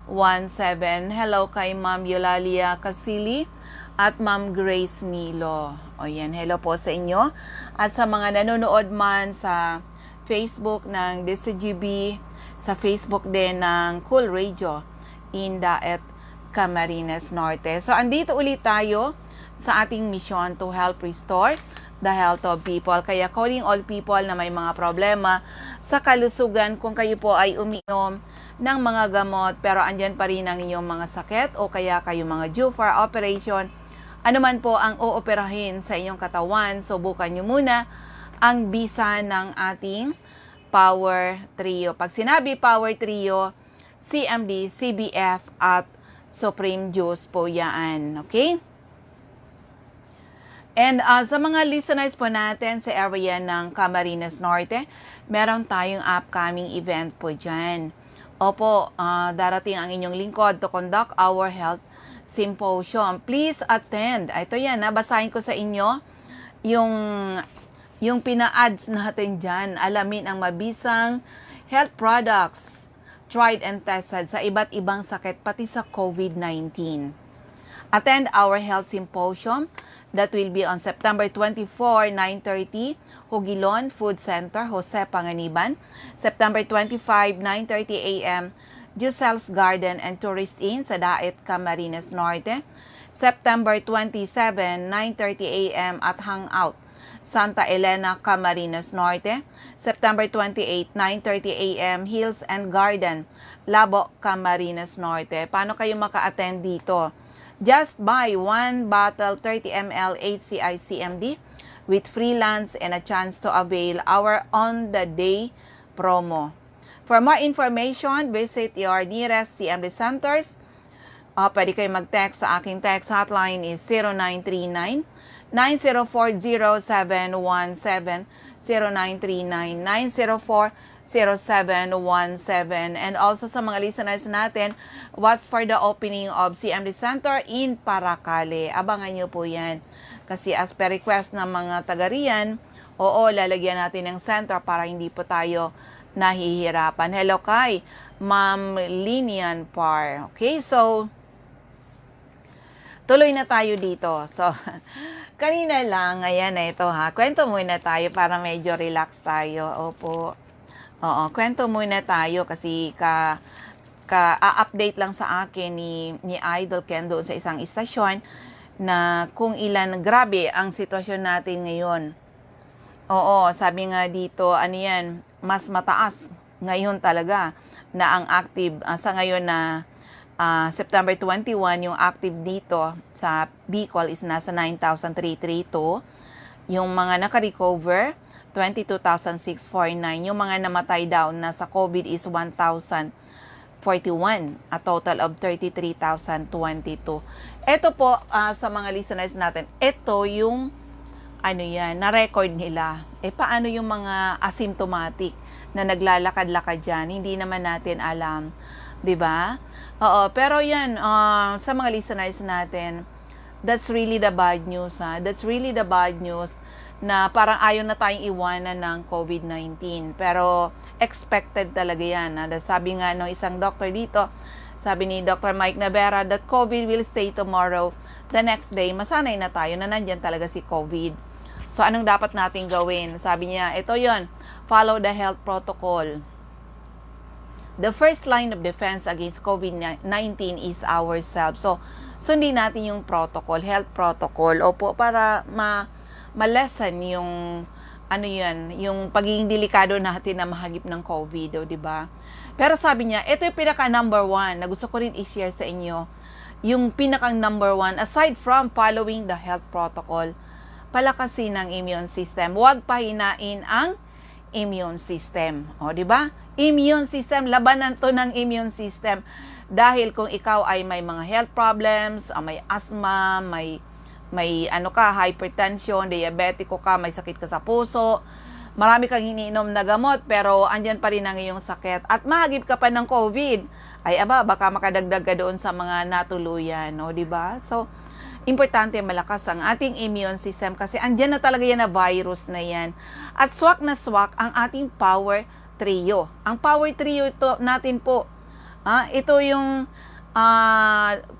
Hello kay Ma'am Eulalia Casili at Ma'am Grace Nilo. O yan, hello po sa inyo. At sa mga nanonood man sa Facebook ng DZGB, sa Facebook din ng Cool Radio, Inda at Camarines Norte. So, andito ulit tayo sa ating mission to help restore the health of people. Kaya calling all people na may mga problema sa kalusugan, kung kayo po ay uminom ng mga gamot pero andyan pa rin ang inyong mga sakit o kaya kayo mga due for operation, ano man po ang ooperahin sa inyong katawan, subukan nyo muna ang bisa ng ating Power Trio. Pag sinabi Power Trio, CMD, CBF at Supreme Juice po yan. Okay? And sa mga listeners po natin sa area ng Camarines Norte, meron tayong upcoming event po dyan. Opo, darating ang inyong lingkod to conduct our health symposium. Please attend. Ito yan, basahin ko sa inyo yung pina-ads natin dyan. Alamin ang mabisang health products tried and tested sa iba't ibang sakit, pati sa COVID-19. Attend our health symposium that will be on September 24, 9:30, Hugilon Food Center, Jose Panganiban. September 25, 9:30 a.m., Giselle's Garden and Tourist Inn sa Daet, Camarines Norte. September 27, 9:30 a.m. at Hangout, Santa Elena, Camarines Norte. September 28, 9:30 a.m., Hills and Garden, Labo, Camarines Norte. Paano kayo maka-attend dito? Just buy 1 bottle 30 ml HCI-CMD with free lunch and a chance to avail our on-the-day promo. For more information, visit your nearest CMD centers. Pwede kayo mag-text sa aking text hotline is 0939-9040717, 0939-9040717. And also sa mga listeners natin, watch for the opening of CMD Center in Paracale. Abangan nyo po yan. Kasi as per request ng mga taga-riyan, lalagyan natin ng center para hindi po tayo nahihirapan. Hello kay Ma'am Linian Par. Okay, so tuloy na tayo dito. So, kanina lang, ayan na ito ha. Kwento muna tayo para medyo relax tayo. Opo. Oo, kwento muna tayo kasi a-update lang sa akin ni Idol Ken doon sa isang istasyon na kung ilan, grabe ang sitwasyon natin ngayon. Oo, sabi nga dito, ano yan, mas mataas ngayon talaga na ang active, sa ngayon na September 21, yung active dito sa Bicol is nasa 9,332. Yung mga naka-recover, 22,649. Yung mga namatay daw na sa COVID is 1,041. A total of 33,022. Ito po, sa mga listeners natin, ito yung na-record nila. Paano yung mga asymptomatic na naglalakad-lakad dyan? Hindi naman natin alam. 'Di ba? Oo, pero yan, sa mga listeners natin, that's really the bad news, ha? That's really the bad news na parang ayaw na tayong iwanan ng COVID-19. Pero expected talaga yan. Sabi nga ng isang doctor dito, sabi ni Dr. Mike Navera, that COVID will stay tomorrow. The next day, masanay na tayo na nandyan talaga si COVID. So, anong dapat natin gawin? Sabi niya, ito yon, follow the health protocol. The first line of defense against COVID-19 is ourselves. So, sundin natin yung protocol, health protocol. Opo, para ma-lessen yung yung pagiging delikado natin na mahagip ng COVID, di ba? Pero sabi niya, ito yung pinaka number 1 na gusto ko rin i-share sa inyo. Yung pinakang number 1, aside from following the health protocol, palakasin ang immune system. Huwag pahinain ang immune system. O, di ba? Immune system, labanan to ng immune system. Dahil kung ikaw ay may mga health problems, may asthma, may hypertension, diabetiko ka, may sakit ka sa puso, marami kang iniinom na gamot, pero andyan pa rin ang iyong sakit, at mahagip ka pa ng COVID, ay baka makadagdag ka doon sa mga natuluyan, no, di ba? So, importante malakas ang ating immune system kasi andyan na talaga yan na virus na yan. At swak na swak ang ating power trio. Ang power trio natin po, Ito yung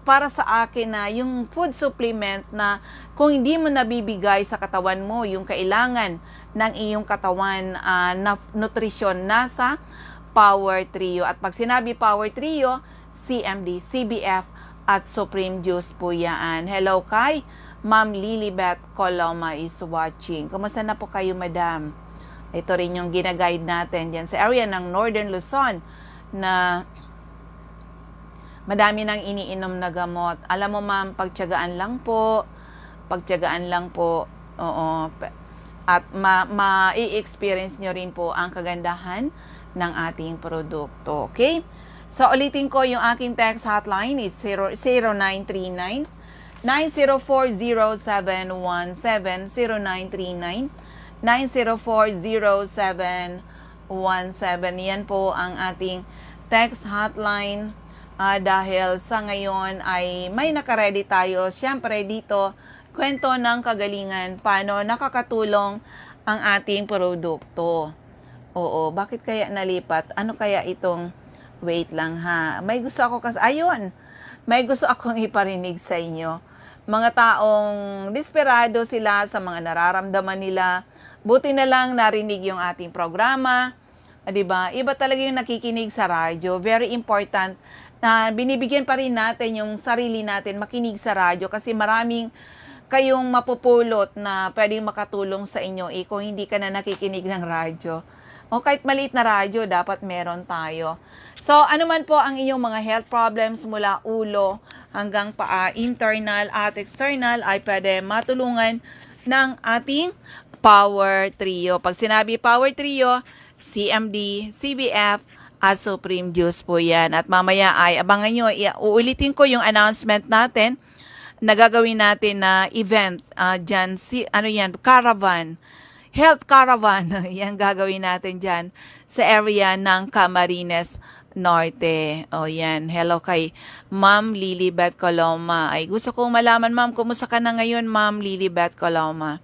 para sa akin na yung food supplement na kung hindi mo nabibigay sa katawan mo yung kailangan ng iyong katawan na nutrisyon, nasa Power Trio. At pag sinabi Power Trio, CMD, CBF at Supreme Juice po yan. Hello kay Ma'am Lilibet Coloma is watching. Kumusta na po kayo, madam? Ito rin yung ginaguide natin dyan sa area ng Northern Luzon na madami nang iniinom na gamot. Alam mo, ma'am, pagtiyagaan lang po. Pagtiyagaan lang po. Oo. At ma-experience nyo rin po ang kagandahan ng ating produkto. Okay? So, ulitin ko yung aking text hotline. It's 0939 9040717 0939 9040717. Yan po ang ating text hotline. Dahil sa ngayon ay may nakaredy tayo. Siyempre dito, kwento ng kagalingan, paano nakakatulong ang ating produkto. Oo, bakit kaya nalipat? Ano kaya itong, wait lang ha, may gusto ako may gusto akong iparinig sa inyo. Mga taong desperado sila sa mga nararamdaman nila, buti na lang narinig yung ating programa, diba? Iba talaga yung nakikinig sa radyo, very important na binibigyan pa rin natin yung sarili natin makinig sa radyo kasi maraming kayong mapupulot na pwedeng makatulong sa inyo kung hindi ka na nakikinig ng radyo. O kahit maliit na radyo, dapat meron tayo. So, ano man po ang inyong mga health problems mula ulo hanggang paa, internal at external, ay pwede matulungan ng ating Power Trio. Pag sinabi Power Trio, CMD, CBF, at Supreme Juice po yan. At mamaya ay abangan nyo, uulitin ko yung announcement natin na gagawin natin na event dyan, caravan, health caravan, yan gagawin natin dyan sa area ng Camarines Norte. O yan, hello kay Ma'am Lilibet Coloma. Ay gusto kong malaman, ma'am, kumusta ka na ngayon, Ma'am Lilibet Coloma?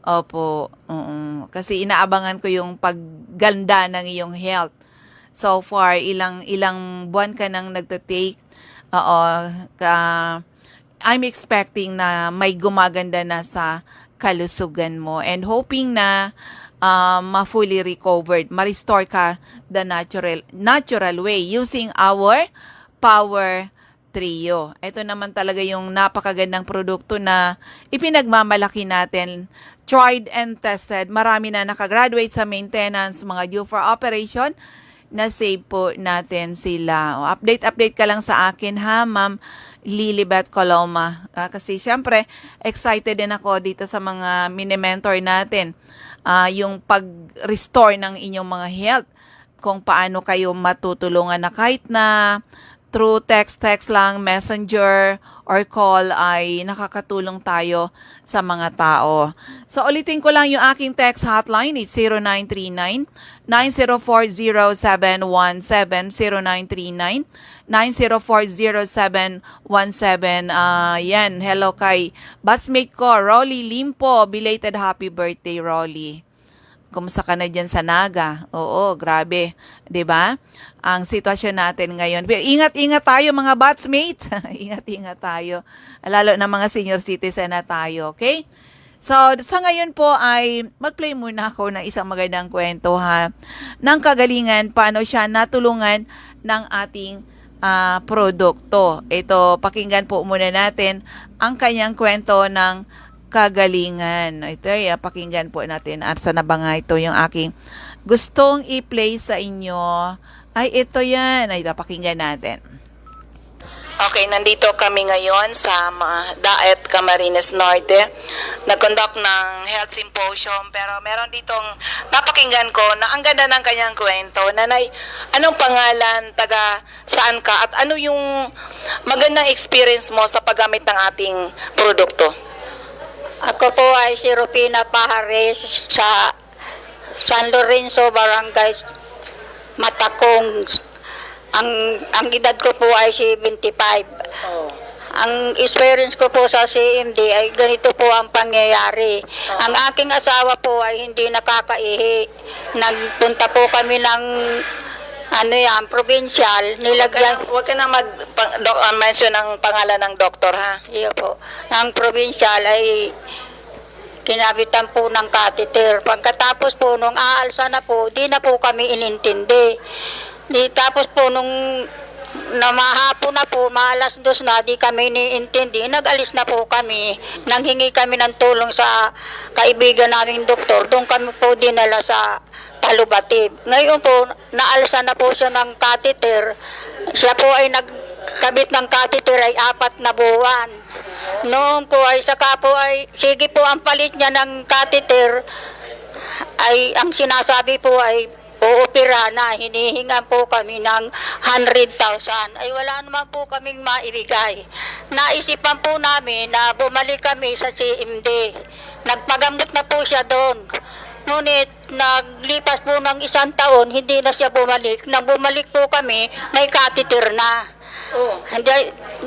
Opo, kasi inaabangan ko yung pagganda ng iyong health. So far, ilang buwan ka nang nagtatake. I'm expecting na may gumaganda na sa kalusugan mo and hoping na ma-fully recovered, ma-restore ka the natural way using our Power Trio. Ito naman talaga yung napakagandang produkto na ipinagmamalaki natin. Tried and tested. Marami na nakagraduate sa maintenance, mga due for operation, na save po natin sila. Update ka lang sa akin ha, Ma'am Lilibet Coloma. Kasi syempre, excited din ako dito sa mga mini-mentor natin. Yung pag-restore ng inyong mga health. Kung paano kayo matutulungan na kahit na through text lang, messenger, or call ay nakakatulong tayo sa mga tao. So, ulitin ko lang yung aking text hotline. It's 0939-9040717, 0939-9040717. Yan, hello kay batchmate ko, Rolly Limpo. Belated happy birthday, Rolly. Kumusta ka na dyan sa Naga? Oo, grabe. 'Di ba? Ang sitwasyon natin ngayon. Pero ingat-ingat tayo mga batchmates. Ingat-ingat tayo. Lalo na mga senior citizen na tayo, okay? So, sa ngayon po ay mag-play muna ako ng isang magandang kwento ha. Ng kagalingan, paano siya natulungan ng ating produkto. Ito, pakinggan po muna natin ang kanyang kwento ng kagalingan. Ito ay pakinggan po natin. At sana ba nga ito yung aking gustong i-play sa inyo. Ay, ito yan. Ay, pakinggan natin. Okay, nandito kami ngayon sa Daet, Camarines Norte. Nag-conduct ng health symposium, pero meron ditong napakinggan ko na ang ganda ng kanyang kwento. Nanay, anong pangalan, taga saan ka, at ano yung magandang experience mo sa paggamit ng ating produkto? Ako po ay si Rupina Pahares sa San Lorenzo, Barangay Matakong. Ang edad ko po ay 75. Ang experience ko po sa CMD ay ganito po ang pangyayari. Ang aking asawa po ay hindi nakakaihi. Nagpunta po kami ng ano yan, provincial, nilagyan, Huwag ka na mention ang pangalan ng doktor, ha? iyo po, ang provincial ay kinabitan po ng catheter. Pagkatapos po, nung aalsa na po, di na po kami inintindi. Tapos po, nung namahapon na po, maalas dos na, di kami iniintindi. Nag-alis na po kami. Nanghingi kami ng tulong sa kaibigan naming doktor. Doon kami po dinala sa Talubatib. Ngayon po, naalsa na po siya ng catheter. Siya po ay nagkabit ng catheter ay 4 na buwan. Noon po ay saka po ay, sige po ang palit niya ng catheter, ay ang sinasabi po ay uopera na, hinihinga po kami ng 100,000. Ay wala naman po kaming maibigay. Naisipan po namin na bumalik kami sa CMD. Nagpagamot na po siya doon. Ngunit naglipas po ng 1 taon, hindi na siya bumalik. Nang bumalik po kami, may catheter na. Oh.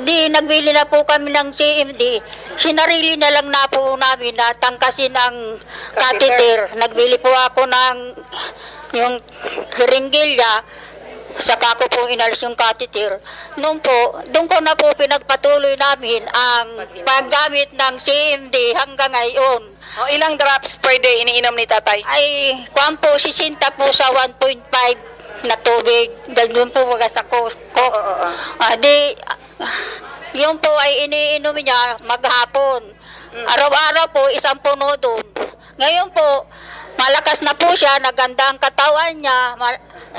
Di nagbili na po kami ng CMD. Sinarili na lang na po namin na tangkasin ang catheter. Nagbili po ako ng yung hiringgilya, saka ko po inalis yung catheter. Noon po, doon ko na po pinagpatuloy namin ang paggamit ng CMD hanggang ngayon. O, ilang drops per day iniinom ni tatay? Ay, kuwan po, 60 po sa 1.5 na tubig. Ganyan po mga sa ko. Yung po ay iniinom niya maghapon. Araw-araw po, 1 puno doon. Ngayon po, malakas na po siya, naganda ang katawan niya,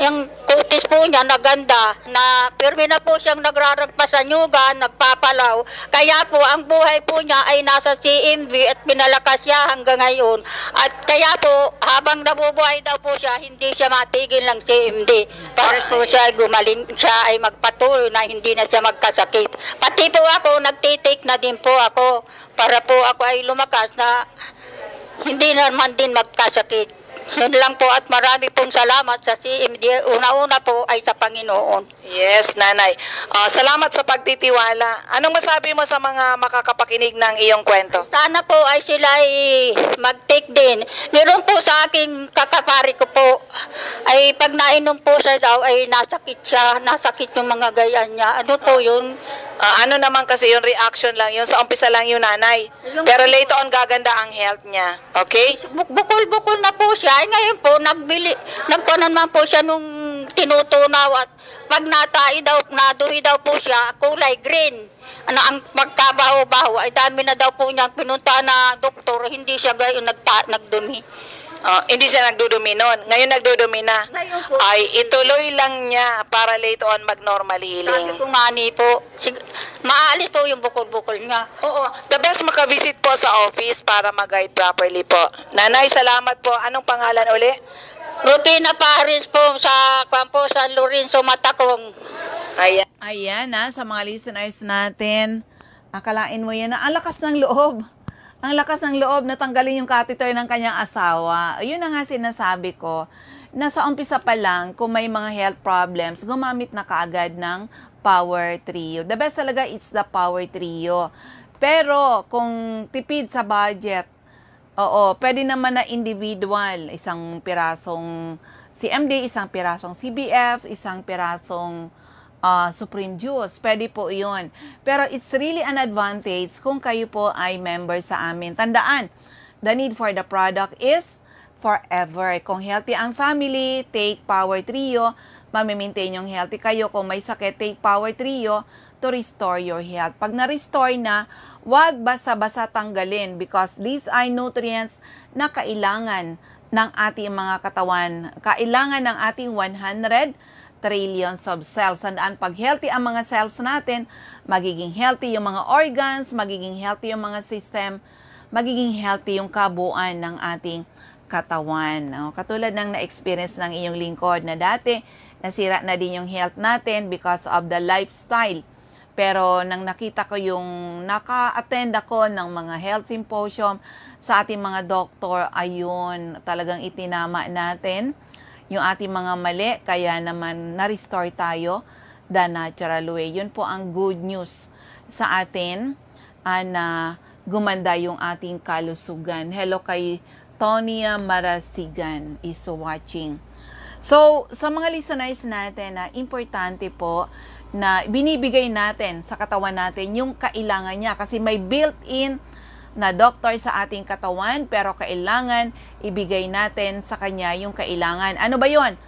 yung kutis po niya naganda, na pirmi na po siyang nagraragpa sa nyugan, nagpapalaw. Kaya po, ang buhay po niya ay nasa CMB at pinalakas siya hanggang ngayon. At kaya po, habang nabubuhay daw po siya, hindi siya matigil ng CMD. Para po siya gumaling, siya ay magpatuloy na hindi na siya magkasakit. Pati po ako, nagtitake na din po ako para po ako ay lumakas na hindi naman din magkasakit. Yun lang po at marami pong salamat sa CMD. Una-una po ay sa Panginoon. Yes, nanay. Salamat sa pagtitiwala. Anong masabi mo sa mga makakapakinig ng iyong kwento? Sana po ay sila ay mag-take din. Meron po sa aking kakapari ko po, ay pag nainom po siya daw ay nasakit siya, nasakit yung mga gaya niya. Ano po yun? Ano naman kasi yung reaction lang, yun sa umpisa lang yung nanay. Pero later on gaganda ang health niya. Okay? Bukol-bukol na po siya. Ay ngayon po, nagkunan man po siya nung tinutunaw at pag naduhi daw po siya, kulay green. Ano ang pagkabaho-baho, ay dami na daw po niyang pinunta na doktor, hindi siya gayon nagdumi. Hindi siya nagdudumi noon. Ngayon nagdudumi na. Ay ituloy lang niya para later on mag-normal Sabi healing. ko mani po, maalis po yung bukol-bukol niya. Oo. The best makavisit po sa office para mag-guide properly po. Nanay, salamat po. Anong pangalan uli? Rupina Paris po sa Campo San Lorenzo Matacong. Ayan sa mga listeners natin. Akalain mo yan na ang lakas ng loob. Ang lakas ng loob na tanggalin yung catheter ng kanyang asawa. Yun na nga sinasabi ko, na sa umpisa pa lang, kung may mga health problems, gumamit na kaagad ng Power Trio. The best talaga, it's the Power Trio. Pero, kung tipid sa budget, pwede naman na individual. Isang pirasong CMD, isang pirasong CBF, isang pirasong Supreme Juice. Pwede po yun. Pero it's really an advantage kung kayo po ay member sa amin. Tandaan, the need for the product is forever. Kung healthy ang family, take Power Trio. Mamimaintain yung healthy kayo. Kung may sakit, take Power Trio to restore your health. Pag na-restore na, wag basa-basa tanggalin because these are nutrients na kailangan ng ating mga katawan. Kailangan ng ating 100 trillions of cells. Sandaan, pag healthy ang mga cells natin, magiging healthy yung mga organs, magiging healthy yung mga system, magiging healthy yung kabuuan ng ating katawan. Katulad ng na-experience ng iyong lingkod na dati, nasira na din yung health natin because of the lifestyle. Pero nang nakita ko yung naka-attend ako ng mga health symposium sa ating mga doktor, ayun, talagang itinama natin yung ating mga mali, kaya naman na-restore tayo the natural way. Yun po ang good news sa atin na gumanda yung ating kalusugan. Hello kay Tonya Marasigan is watching. So, sa mga listeners natin na importante po na binibigay natin sa katawan natin yung kailangan niya kasi may built-in na doktor sa ating katawan pero kailangan ibigay natin sa kanya yung kailangan. Ano ba yon?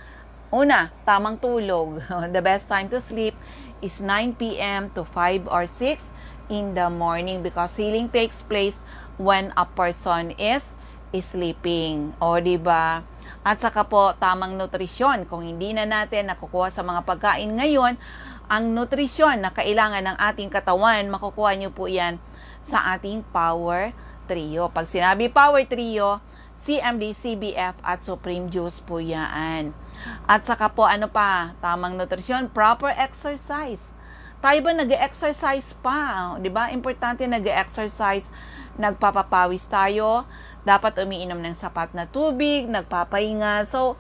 Una, tamang tulog. The best time to sleep is 9 p.m. to 5 or 6 in the morning because healing takes place when a person is sleeping. O, diba? At saka po, tamang nutrisyon. Kung hindi na natin nakukuha sa mga pagkain ngayon, ang nutrisyon na kailangan ng ating katawan, makukuha nyo po yan sa ating Power Trio. Pag sinabi Power Trio, CMD, CBF at Supreme Juice po yan. At saka po, ano pa? Tamang nutrisyon, proper exercise. Tayo ba nag-exercise pa? Diba? Importante nag-exercise, nagpapapawis tayo. Dapat umiinom ng sapat na tubig, nagpapahinga. So,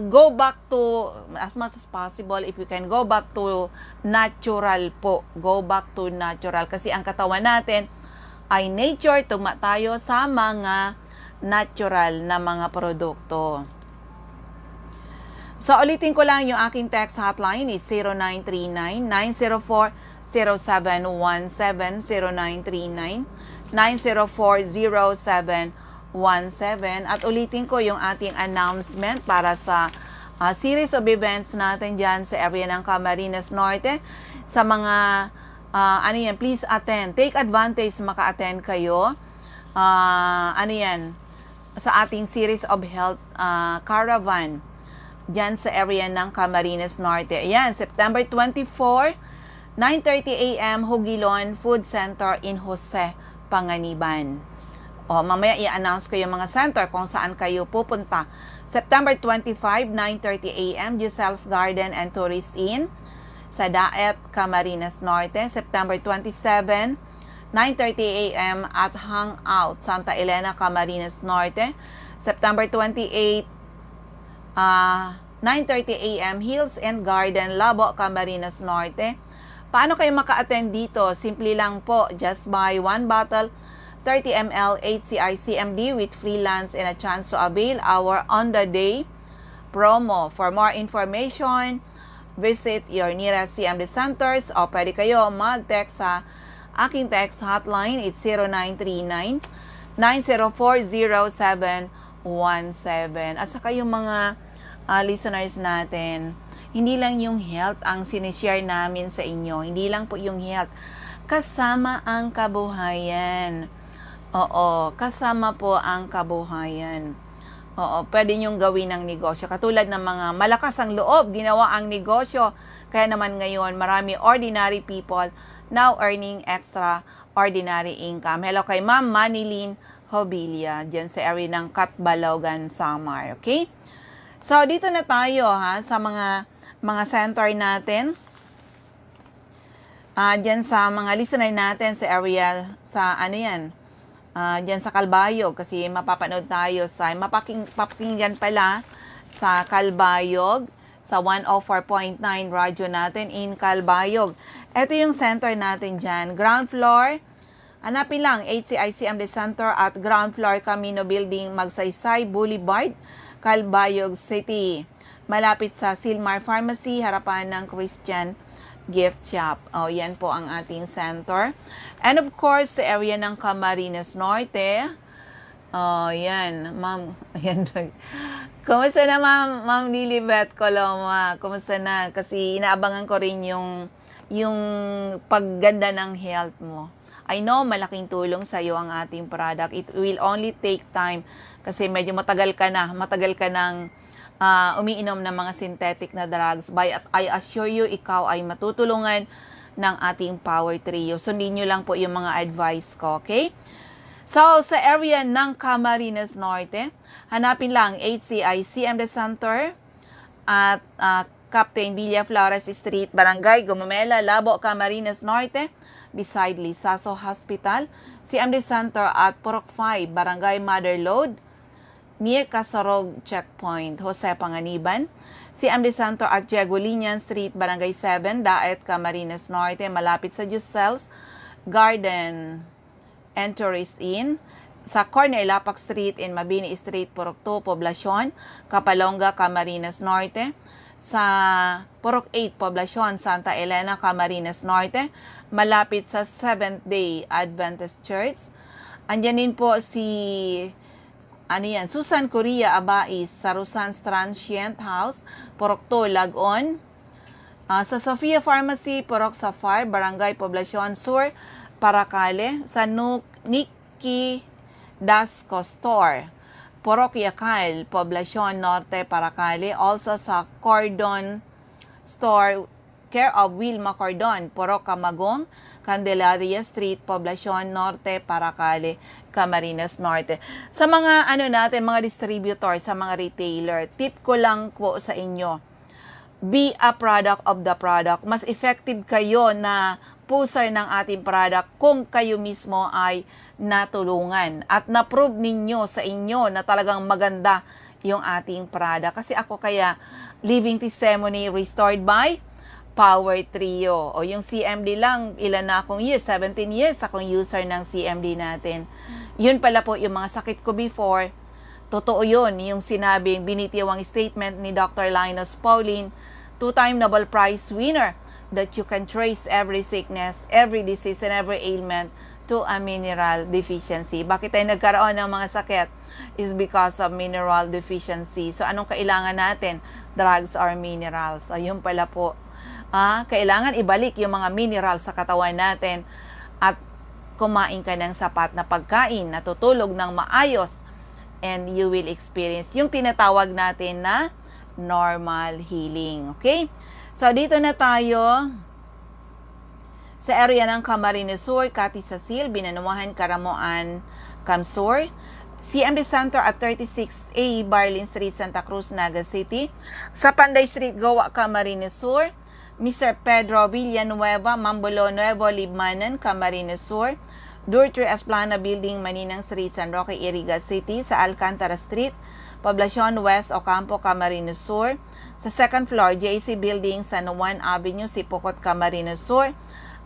go back to, as much as possible, if you can, go back to natural po. Go back to natural. Kasi ang katawan natin ay nature, tugma tayo sa mga natural na mga produkto. So, ulitin ko lang yung aking text hotline is 0939-904-0717, 0939-904-0717. At ulitin ko yung ating announcement para sa series of events natin dyan sa area ng Camarines Norte. Sa mga, please attend. Take advantage, maka-attend kayo. Sa ating series of health caravan dyan sa area ng Camarines Norte. Ayan, September 24, 9:30 a.m. Hugilon Food Center in Jose, Panganiban. O, mamaya i-announce ko yung mga center kung saan kayo pupunta. September 25, 9:30 a.m. Giselle's Garden and Tourist Inn sa Daet, Camarines Norte. September 27, 9:30 a.m. at Hangout, Santa Elena, Camarines Norte. September 28, 9:30 a.m. Hills and Garden, Labo, Camarines Norte. Paano kayo maka-attend dito? Simple lang po, just buy 1 bottle 30 ml HCI-CMD with free lunch and a chance to avail our on-the-day promo. For more information, visit your nearest CMD centers o pwede kayo mag-text sa aking text hotline. It's 0939-904-0717. At saka yung mga listeners natin, hindi lang yung health ang sinishare namin sa inyo. Hindi lang po yung health. Kasama ang kabuhayan. Oo, kasama po ang kabuhayan. Oo, pwede nyong gawin ng negosyo. Katulad ng mga malakas ang loob, ginawa ang negosyo. Kaya naman ngayon, marami ordinary people now earning extraordinary income. Hello kay Ma'am Manilyn Hobilia, dyan sa area ng Katbalogan, Samar. Okay? So, dito na tayo sa mga center natin. Dyan sa mga listener natin sa area, sa dyan sa Calbayog, kasi mapapanood tayo sa, mapakinggan pala sa Calbayog, sa 104.9 radyo natin in Calbayog. Ito yung center natin dyan. Ground floor, hanapin lang, HCI-CMD Center at ground floor Camino Building, Magsaysay Boulevard, Calbayog City. Malapit sa Silmar Pharmacy, harapan ng Christian Gift Shop. O, yan po ang ating center. And of course, sa area ng Camarines Norte. O, yan. Ma'am, yan. Kumusta na, Ma'am Lilibet Coloma? Kumusta na? Kasi inaabangan ko rin yung pagganda ng health mo. I know, malaking tulong sa iyo ang ating product. It will only take time kasi medyo matagal ka ng umiinom ng mga synthetic na drugs. But I assure you, ikaw ay matutulungan ng ating Power Trio. Sundin nyo lang po yung mga advice ko, okay? So, sa area ng Camarines Norte, hanapin lang HCI-CMD Center at Captain Villa Flores Street, Barangay Gumamela, Labo, Camarines Norte, beside Lisaso Hospital. CMD Center at Purok 5, Barangay Mother Lode, near Casorog Checkpoint, Jose Panganiban. CMD Center at Diagolinian Street, Barangay 7, Daet, Camarines Norte, malapit sa Giselle's Garden and Tourist Inn. sa corner Lapak Street and Mabini Street, Purok 2, Poblacion, Kapalonga, Camarines Norte. Sa Purok 8, Poblacion, Santa Elena, Camarines Norte, malapit sa Seventh-day Adventist Church. Andyan din po si Susan Korea Abais sa Rosan's Transient House, Purok 2, Lagon. Sa Sofia Pharmacy, Purok Safar, Barangay Poblacion Sur, Paracale. Sa Nikki Dasco Store, Purok Yakal, Poblacion Norte, Paracale. Also sa Cordon Store, care of Wilma Cordon, Purok Camagong, Candelaria Street, Poblacion Norte, Paracale, Camarines Norte. Sa mga mga distributor, sa mga retailer, tip ko lang po sa inyo, be a product of the product. Mas effective kayo na pusher ng ating product kung kayo mismo ay natulungan at na-prove ninyo sa inyo na talagang maganda yung ating product. Kasi ako kaya living testimony restored by Power Trio. O yung CMD lang, ilan na akong years? 17 years akong user ng CMD natin. Yun pala po yung mga sakit ko before. Totoo yun, yung sinabing binitiwang statement ni Dr. Linus Pauling, 2-time Nobel Prize winner, that you can trace every sickness, every disease, and every ailment to a mineral deficiency. Bakit tayo nagkaroon ng mga sakit? Is because of mineral deficiency. So, anong kailangan natin? Drugs or minerals. So, yun pala po. Kailangan ibalik yung mga minerals sa katawan natin at kumain ka ng sapat na pagkain, natutulog ng maayos, and you will experience yung tinatawag natin na normal healing. Okay? So, dito na tayo sa area ng Camarines Sur, Catisasil, Binanuahan, Karamoan, Camsur. CMD Center at 36A, Barlin Street, Santa Cruz, Naga City. Sa Panday Street, Goa, Camarines Sur. Mr. Pedro Villanueva, Mambulo Nuevo, Libmanan, Camarines Sur. Dortry Esplana Building, Maninang Street, San Roque, Iriga City. Sa Alcantara Street, Poblacion West, Ocampo, Camarines Sur. Sa second floor, JC Building, San Juan Avenue, Sipocot, Camarines Sur.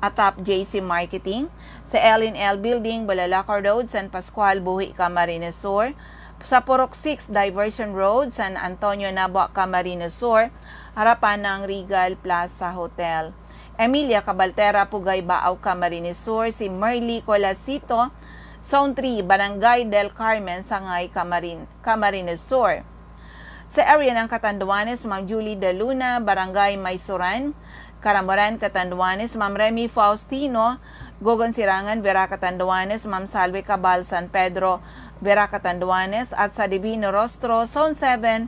Atap JC Marketing. Sa L&L Building, Balalacor Road, San Pascual, Buhi, Camarines Sur. Sa Purok 6 Diversion Road, San Antonio, Nabua, Camarines Sur. Harapan ng Regal Plaza Hotel. Emilia Cabaltera, Pugay, Baaw, Camarines Sur. Si Merly Colasito, Zone 3, Barangay del Carmen, Sangay, Camarines Sur. Sa area ng Catanduanes, Ma'am Julie De Luna, Barangay Maysuran, Caramoran, Catanduanes. Ma'am Remy Faustino, Gogon Sirangan, Vera, Catanduanes. Ma'am Salve Cabal, San Pedro, Vera, Catanduanes. At sa Divino Rostro, Zone 7,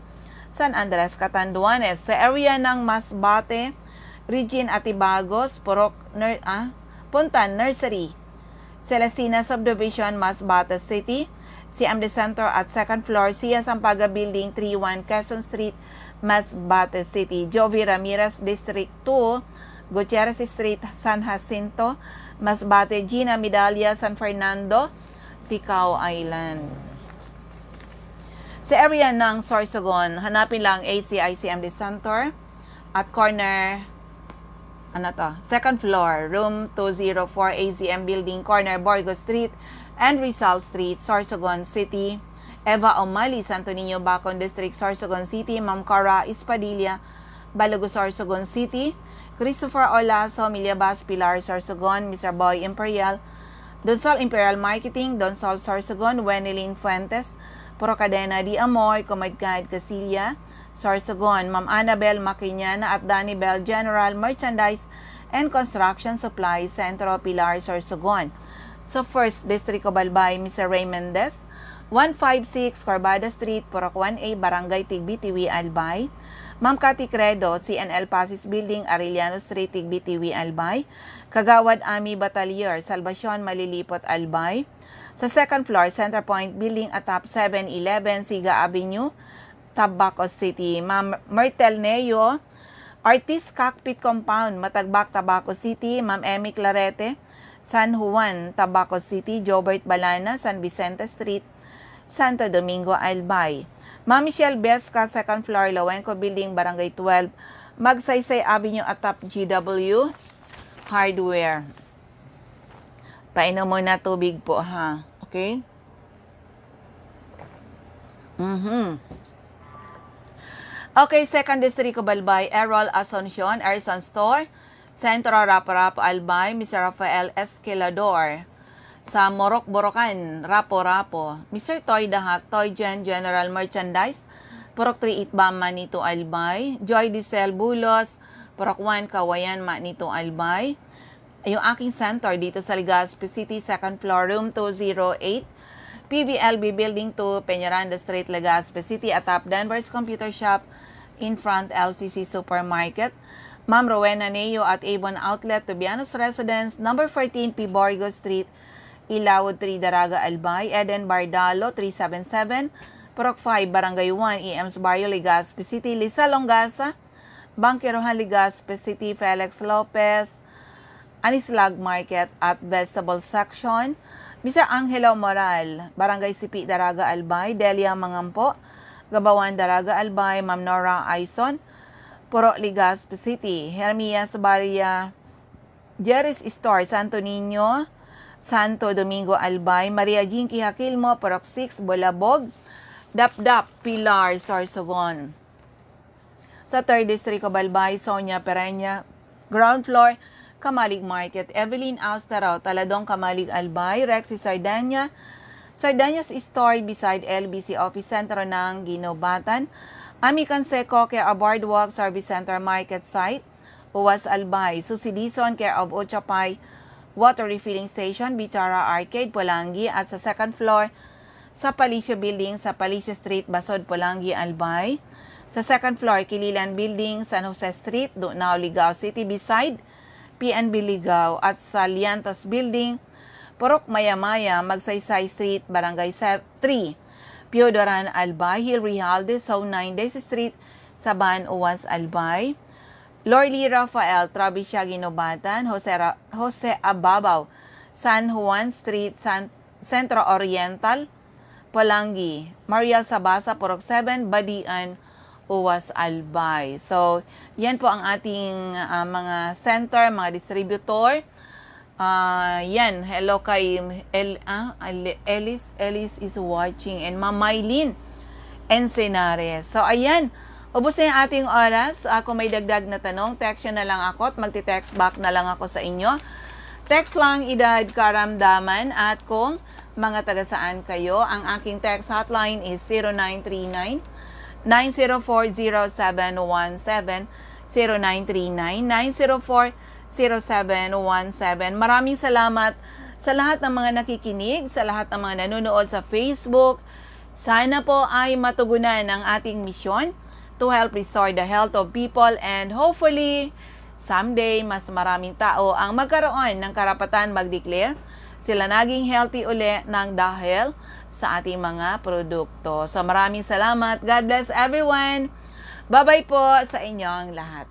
San Andres, Catanduanes. Sa area ng Masbate, Regine Atibagos, Puntan Nursery, Celestina Subdivision, Masbate City. CMD Center at second floor, Sia Sampaga Building, 31 Quezon Street, Masbate City. Jovi Ramirez, District 2, Gutierrez Street, San Jacinto, Masbate. Gina Medalla, San Fernando, Ticao Island. Sa area ng Sorsogon, hanapin lang HCI-CMD Center at corner, second floor, room 204, AZM Building, corner, Borgo Street and Rizal Street, Sorsogon City. Eva Omali, Santo Niño, Bacon District, Sorsogon City. Ma'am Cara Espadilla, Balago, Sorsogon City. Christopher Olaso, Miliabas, Pilar, Sorsogon. Mr. Boy Imperial, Donsol Imperial Marketing, Donsol, Sorsogon. Wenelin Fuentes, Procadena Di Amoy, Comadgad, Casilla, Sorsogon. Ma'am Annabel Maquiñana at Danny Bell, General Merchandise and Construction Supply, Centro, Pilar, Sorsogon. So, First District of Albay, Mr. Ray Mendez, 156 Corbada Street, Purok 1A, Barangay Tigbitiwi, Albay. Ma'am Cathy Credo, CNL Pasis Building, Arellano Street, Tigbitiwi, Albay. Kagawad Ami Batalier, Salvacion, Malilipot, Albay. Sa second floor, Center Point Building, Atap 711, Siga Avenue, Tabaco City. Ma'am Myrtle Neo, Artist Cockpit Compound, Matagbak, Tabaco City. Ma'am Emmy Clarete, San Juan, Tabaco City. Jobert Balana, San Vicente Street, Santo Domingo, Albay. Ma'am Michelle Besca, second floor, Lawenco Building, Barangay 12, Magsaysay Avenue, Atap GW Hardware. Painom muna tubig po, ha? Okay? Okay, second district Balbay, Errol Asuncion, Erson Store, Centro Rapo-Rapo Albay, Mr. Rafael Esquilador. Sa Morok-Borokan, Rapo-Rapo, Mr. Toy Dahak, Toy General Merchandise, Purok 3 Itbam, Manito Albay, Joy Diesel Bulos, Purok 1 Kawayan, Manito Albay. Yung aking center dito sa Legazpi City, second floor, room 208, PBLB Building 2, Peñaranda Street, Legazpi City, atap Denver's Computer Shop, in front LCC Supermarket, Ma'am Rowena Neo at Avon Outlet, Tubianos Residence, number 14 P. Borgo Street, Ilawod 3, Daraga, Albay, Eden Bardalo, 377, Purok 5, Barangay 1, EM's Barrio, Legazpi City, Lisa Longasa, Bangkirohan, Legazpi City, Felix Lopez, Anislag Market at Vegetable Section, Mr. Angelo Moral, Barangay Sipi, Daraga, Albay, Delia Mangampo, Gabawan, Daraga, Albay, Ma'am Nora Aison, Purok Legazpi City, Hermias Baria, Jerry's Store, Santo Niño, Santo Domingo, Albay, Maria Jinky Hakilmo, Purok 6, Bulabog, Dap-Dap, Pilar, Sorsogon. Sa 3rd District of Albay, Sonia Pereña, ground floor, Kamalig Market, Evelyn Austero, Taladong, Kamalig, Albay, Rexy Sardania, Sardania's Store beside LBC Office Center ng Ginobatan, Ami Canseco, care of Boardwalk Service Center Market Site, Uwas Albay, Susi Dizon, care of Uchapay Water Refilling Station, Bichara Arcade, Pulangi, at sa second floor, sa Palicio Building, sa Palicio Street, Basod, Pulangi, Albay. Sa second floor, Kililan Building, San Jose Street, Dunao, Ligao City, beside PNB Ligao, at sa Liantos Building, Purok Maya-Maya, Magsaysay Street, Barangay 3, Piodoran, Albay, Hill Rijalde, Zone 9, Daisy Street, Saban, Uwas, Albay, Lorly Rafael, Travisya, Ginobatan, Jose Ababaw, San Juan Street, Centro Oriental, Pulangi, Mariel Sabasa, Purok 7, Badian, Uwas, Albay. So, yan po ang ating mga center, mga distributor. Yan, hello kay Ellis is watching, and Ma'am Maylin Encenares. So, ayan, ubos na yung ating oras. Kung may dagdag na tanong, text na lang ako at magti-text back na lang ako sa inyo. Text lang edad karamdaman, at kung mga taga saan kayo, ang aking text hotline is 0939 9040717, 0939 9040717. Maraming salamat sa lahat ng mga nakikinig, sa lahat ng mga nanonood sa Facebook. Sana po ay matugunan ang ating misyon to help restore the health of people, and hopefully, someday, mas maraming tao ang magkaroon ng karapatan mag-declare sila naging healthy uli ng dahil sa ating mga produkto. So maraming salamat. God bless everyone. Bye-bye po sa inyong lahat.